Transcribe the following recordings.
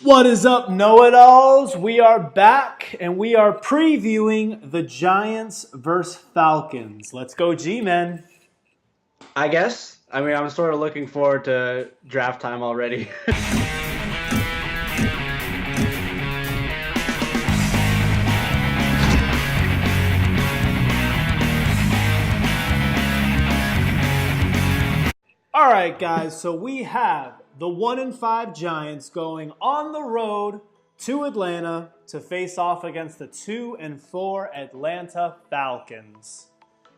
What is up, know-it-alls? We are back, and we are previewing the Giants versus Falcons. Let's go, G-Men. I guess. I mean, I'm sort of looking forward to draft time already. All right, guys, so we have the 1-5 Giants going on the road to Atlanta to face off against the 2-4 Atlanta Falcons.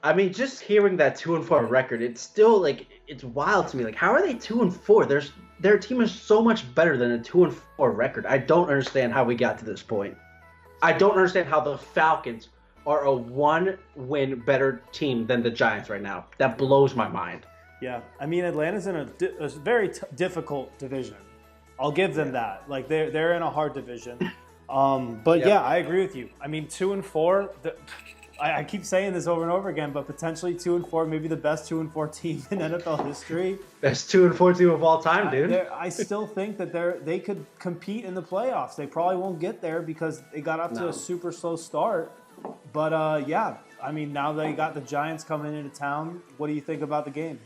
I mean, just hearing that 2-4 record, it's still like it's wild to me. Like, how are they 2-4? Their team is so much better than a 2-4 record. I don't understand how we got to this point. I don't understand how the Falcons are a one-win better team than the Giants right now. That blows my mind. Yeah, I mean, Atlanta's in a very difficult division. I'll give them that. Like, they're in a hard division. But yeah, I agree with you. I mean, 2-4. I keep saying this over and over again, but potentially 2-4, maybe the best 2-4 team in NFL history. Best 2-4 team of all time, dude. I still think that they could compete in the playoffs. They probably won't get there because they got up to a super slow start. But yeah, I mean, now they got the Giants coming into town. What do you think about the game?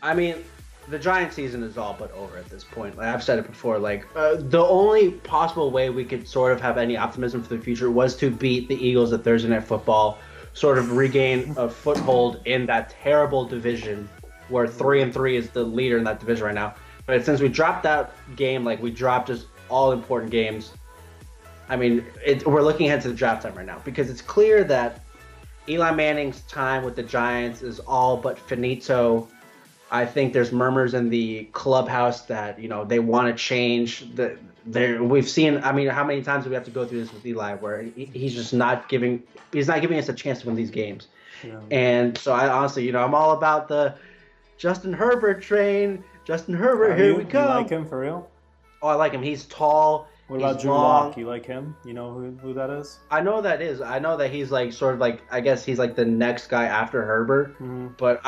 I mean, the Giant season is all but over at this point. Like I've said it before, like the only possible way we could sort of have any optimism for the future was to beat the Eagles at Thursday Night Football, sort of regain a foothold in that terrible division where 3-3 is the leader in that division right now. But since we dropped that game, like we dropped just all important games, I mean, we're looking ahead to the draft time right now because it's clear that Eli Manning's time with the Giants is all but finito. I think there's murmurs in the clubhouse that, you know, they want to change. We've seen, I mean, how many times do we have to go through this with Eli where he's just not giving us a chance to win these games. Yeah. And so I honestly, you know, I'm all about the Justin Herbert train. Justin Herbert, here we come. You like him for real? Oh, I like him. He's tall. What about Drew Lock? You like him? You know who that is? I know that is. I know that he's like sort of like, I guess he's like the next guy after Herbert. Mm-hmm. But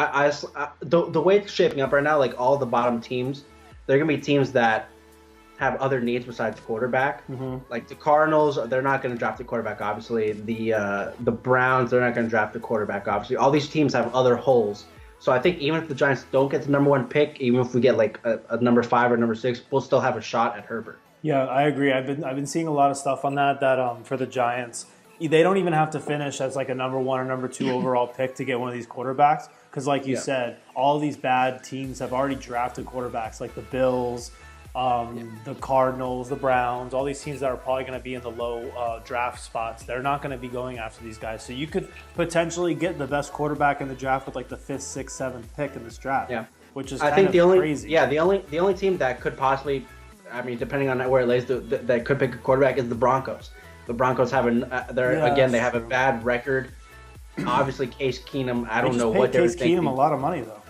the way it's shaping up right now, like all the bottom teams, they're gonna be teams that have other needs besides quarterback. Mm-hmm. Like the Cardinals, they're not gonna draft a quarterback. Obviously, the Browns, they're not gonna draft a quarterback. Obviously, all these teams have other holes. So I think even if the Giants don't get the number 1 pick, even if we get like a number 5 or number 6, we'll still have a shot at Herbert. Yeah, I agree. I've been seeing a lot of stuff on that for the Giants, they don't even have to finish as like a number 1 or number 2 overall pick to get one of these quarterbacks because, like you said, all these bad teams have already drafted quarterbacks, like the Bills, the Cardinals, the Browns, all these teams that are probably going to be in the low draft spots. They're not going to be going after these guys. So you could potentially get the best quarterback in the draft with like the 5th, 6th, 7th pick in this draft. Yeah, which is crazy. Yeah, the only team that could possibly, I mean, depending on where it lays, that could pick a quarterback is the Broncos. The Broncos have they have a bad record. Obviously, Case Keenum, I don't know what they're thinking. Case Keenum a lot of money though.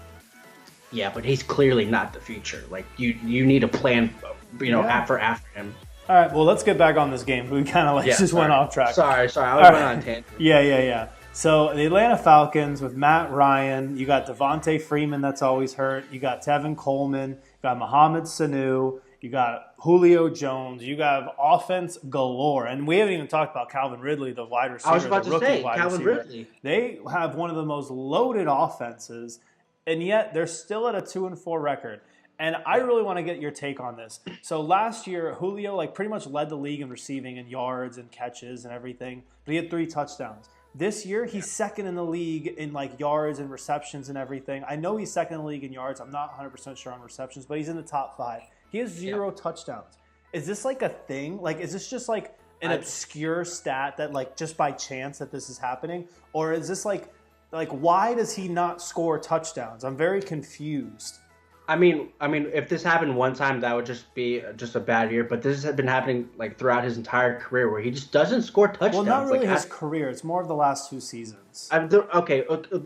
Yeah, but he's clearly not the future. Like you need a plan, you know, after him. All right, well, let's get back on this game. We kind of went off track. Sorry, I went on a tangent. Yeah. So the Atlanta Falcons with Matt Ryan, you got Devontae Freeman that's always hurt. You got Tevin Coleman. You got Mohamed Sanu. You got Julio Jones. You got offense galore. And we haven't even talked about Calvin Ridley, the wide receiver. I was about to say, Calvin Ridley. They have one of the most loaded offenses, and yet they're still at a 2-4 record. And I really want to get your take on this. So last year, Julio pretty much led the league in receiving and yards and catches and everything, but he had 3 touchdowns. This year, he's second in the league in yards and receptions and everything. I know he's second in the league in yards. I'm not 100% sure on receptions, but he's in the top 5. He has 0 touchdowns. Is this like a thing? Like, is this just like an obscure stat that like just by chance that this is happening? Or is this like why does he not score touchdowns? I'm very confused. I mean, if this happened one time, that would just be just a bad year. But this has been happening like throughout his entire career, where he just doesn't score touchdowns. Well, not really his career. It's more of the last 2 seasons.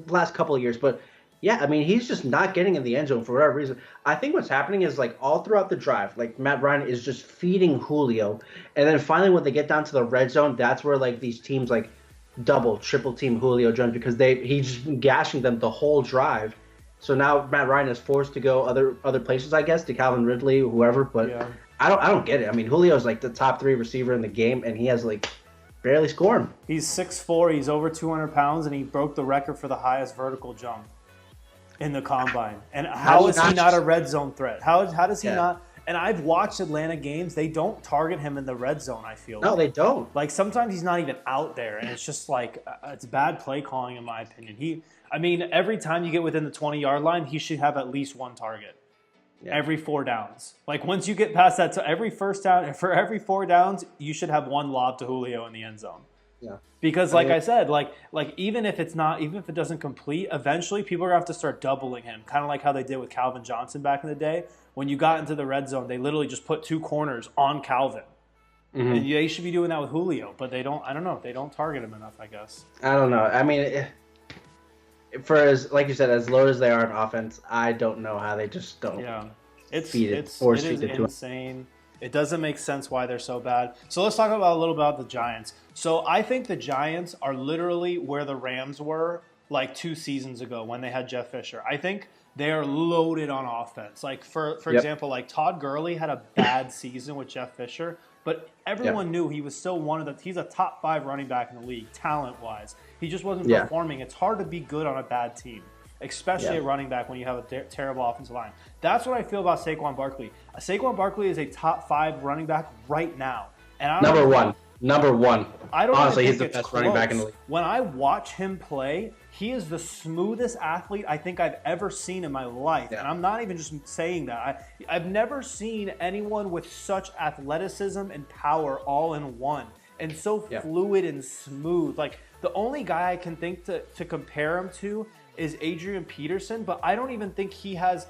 Last couple of years, but yeah, I mean, he's just not getting in the end zone for whatever reason. I think what's happening is like all throughout the drive, like Matt Ryan is just feeding Julio, and then finally when they get down to the red zone, that's where like these teams like double, triple team Julio Jones because he's just gashing them the whole drive. So now Matt Ryan is forced to go other places, I guess, to Calvin Ridley or whoever. But I don't get it. I mean, Julio's like the top 3 receiver in the game, and he has like barely scored. He's 6'4", he's over 200 pounds, and he broke the record for the highest vertical jump in the combine. And how is he not a red zone threat? How does he not? And I've watched Atlanta games. They don't target him in the red zone, I feel. No, they don't. Like, sometimes he's not even out there, and it's just like it's bad play calling, in my opinion. Every time you get within the 20-yard line, he should have at least one target. Yeah. Every 4 downs. Like, once you get past that, so every first down, for every 4 downs, you should have one lob to Julio in the end zone. Yeah. Because, I said, even if it doesn't complete, eventually people are going to have to start doubling him, kind of like how they did with Calvin Johnson back in the day. When you got into the red zone, they literally just put 2 corners on Calvin. Mm-hmm. And they should be doing that with Julio, but they don't. I don't know. They don't target him enough, I guess. I don't know. I mean, like you said, as low as they are in offense, I don't know how they just don't. Yeah, it is insane. It doesn't make sense why they're so bad. So let's talk about a little about the Giants. So I think the Giants are literally where the Rams were like 2 seasons ago when they had Jeff Fisher. I think they are loaded on offense. Like for example, like Todd Gurley had a bad season with Jeff Fisher, but everyone knew he was still he's a top 5 running back in the league, talent-wise. He just wasn't performing. It's hard to be good on a bad team, especially at running back when you have a terrible offensive line. That's what I feel about Saquon Barkley. Saquon Barkley is a top 5 running back right now. And Number one. I don't Honestly, think he's the best running back in the league. When I watch him play, he is the smoothest athlete I think I've ever seen in my life. Yeah. And I'm not even just saying that. I've never seen anyone with such athleticism and power all in one. And so fluid and smooth. Like, the only guy I can think to compare him to is Adrian Peterson, but I don't even think he has...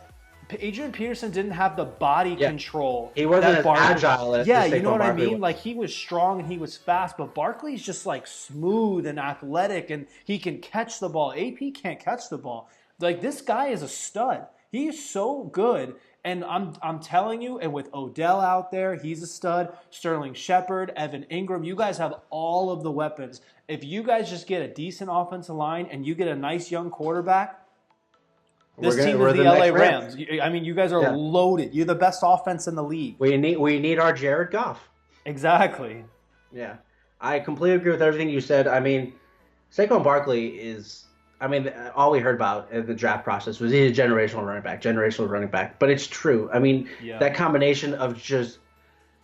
Adrian Peterson didn't have the body control. He wasn't as agile as you know what I mean? Was. Like, he was strong and he was fast, but Barkley's just like smooth and athletic, and he can catch the ball. AP can't catch the ball. Like, this guy is a stud. He is so good. And I'm telling you, and with Odell out there, he's a stud. Sterling Shepard, Evan Ingram, you guys have all of the weapons. If you guys just get a decent offensive line and you get a nice young quarterback, this team is the LA Rams. I mean, you guys are loaded. You're the best offense in the league. We need our Jared Goff. Exactly. Yeah. I completely agree with everything you said. I mean, Saquon Barkley is... I mean, all we heard about in the draft process was he's a generational running back. But it's true. I mean, that combination of just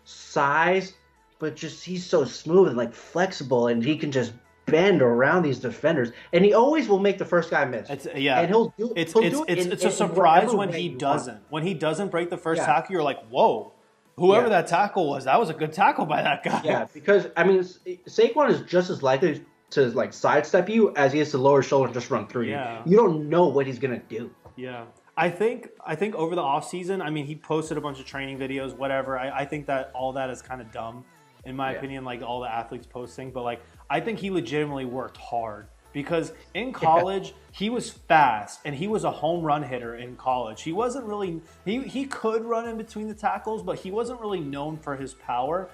size, but just he's so smooth and like flexible, and he can just bend around these defenders, and he always will make the first guy miss. And it's a surprise when he doesn't. When he doesn't break the first tackle, you're like, whoa. Whoever that tackle was, that was a good tackle by that guy. Yeah, because I mean, Saquon is just as likely to like sidestep you as he is to lower his shoulder and just run through you. You don't know what he's gonna do. Yeah. I think over the offseason, I mean, he posted a bunch of training videos, whatever. I think that all that is kind of dumb, in my opinion, like all the athletes posting. But like, I think he legitimately worked hard, because in college he was fast and he was a home run hitter in college. He wasn't really he could run in between the tackles, but he wasn't really known for his power.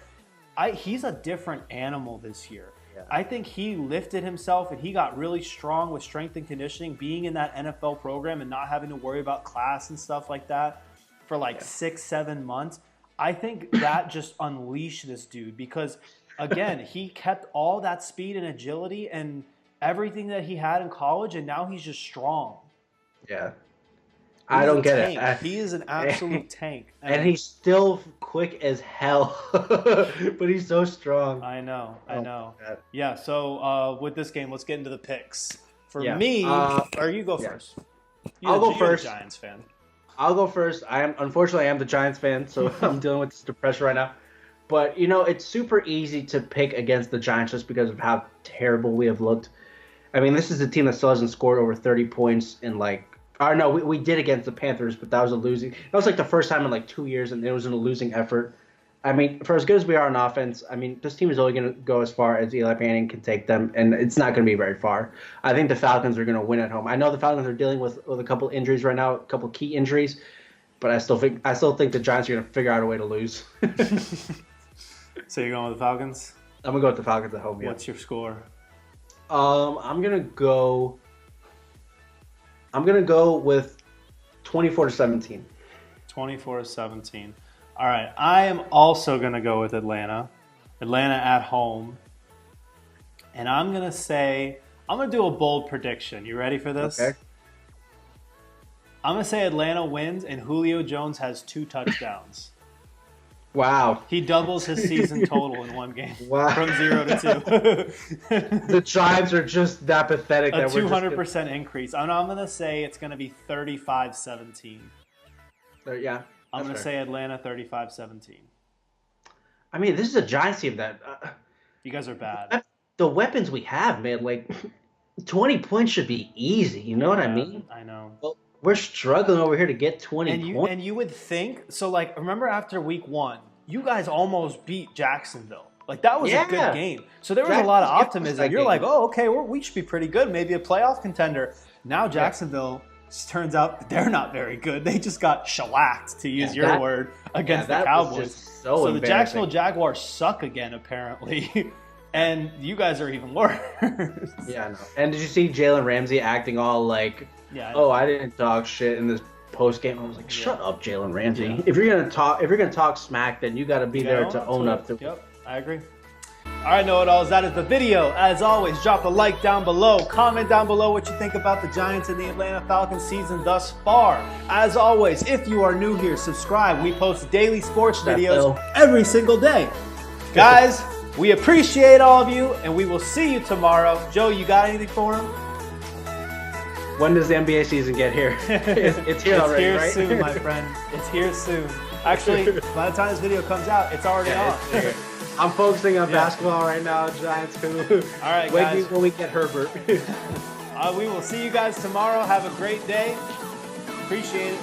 He's a different animal this year. Yeah. I think he lifted himself and he got really strong with strength and conditioning, being in that NFL program and not having to worry about class and stuff like that for like 6-7 months. I think that just unleashed this dude, because again, he kept all that speed and agility and everything that he had in college, and now he's just strong. Yeah. I don't get it. He is an absolute tank. And he's still quick as hell, but he's so strong. I know. Yeah, so with this game, let's get into the picks. For me, or you go first. I'll go first. You're a Giants fan. I'll go first. Unfortunately, I am the Giants fan, so I'm dealing with this depression right now. But, you know, it's super easy to pick against the Giants just because of how terrible we have looked. I mean, this is a team that still hasn't scored over 30 points in like... Or no, we did against the Panthers, but that was a losing... That was like the first time in like 2 years, and it was in a losing effort. I mean, for as good as we are on offense, I mean, this team is only going to go as far as Eli Manning can take them, and it's not going to be very far. I think the Falcons are going to win at home. I know the Falcons are dealing with a couple injuries right now, a couple key injuries, but I still think the Giants are going to figure out a way to lose. So you're going with the Falcons? I'm going to go with the Falcons at home, yeah. What's your score? I'm going to go with 24-17. 24-17. All right, I am also going to go with Atlanta. Atlanta at home. And I'm going to do a bold prediction. You ready for this? Okay. I'm going to say Atlanta wins and Julio Jones has 2 touchdowns. Wow. He doubles his season total in one game. Wow. From 0 to 2. The tribes are just that pathetic. A 200% increase. I'm going to say it's going to be 35-17. Yeah. I'm going to say Atlanta 35-17. I mean, this is a Giants team that... you guys are bad. The weapons we have, man, like 20 points should be easy. You know what I mean? I know. Well, we're struggling over here to get 20 points. And you would think, so like, remember after week 1, you guys almost beat Jacksonville. Like, that was a good game. So there was a lot of optimism. You're like, oh, okay, we should be pretty good. Maybe a playoff contender. Now Jacksonville turns out they're not very good. They just got shellacked, to use your word, against the Cowboys. So the Jacksonville Jaguars suck again, apparently. And you guys are even worse. Yeah, I know. And did you see Jalen Ramsey acting all like, I didn't talk shit in this post game? I was like, shut up, Jalen Ramsey. Yeah. If you're gonna talk smack, then you got to be there to own up to it. Yep, I agree. All right, know-it-alls, that is the video. As always, drop a like down below. Comment down below what you think about the Giants and the Atlanta Falcons season thus far. As always, if you are new here, subscribe. We post daily sports videos every single day. Guys, we appreciate all of you, and we will see you tomorrow. Joe, you got anything for him? When does the NBA season get here? It's here already, right? It's here soon, my friend. It's here soon. Actually, by the time this video comes out, it's already on. I'm focusing on basketball right now, Giants. All right, guys. When we get Herbert. We will see you guys tomorrow. Have a great day. Appreciate it.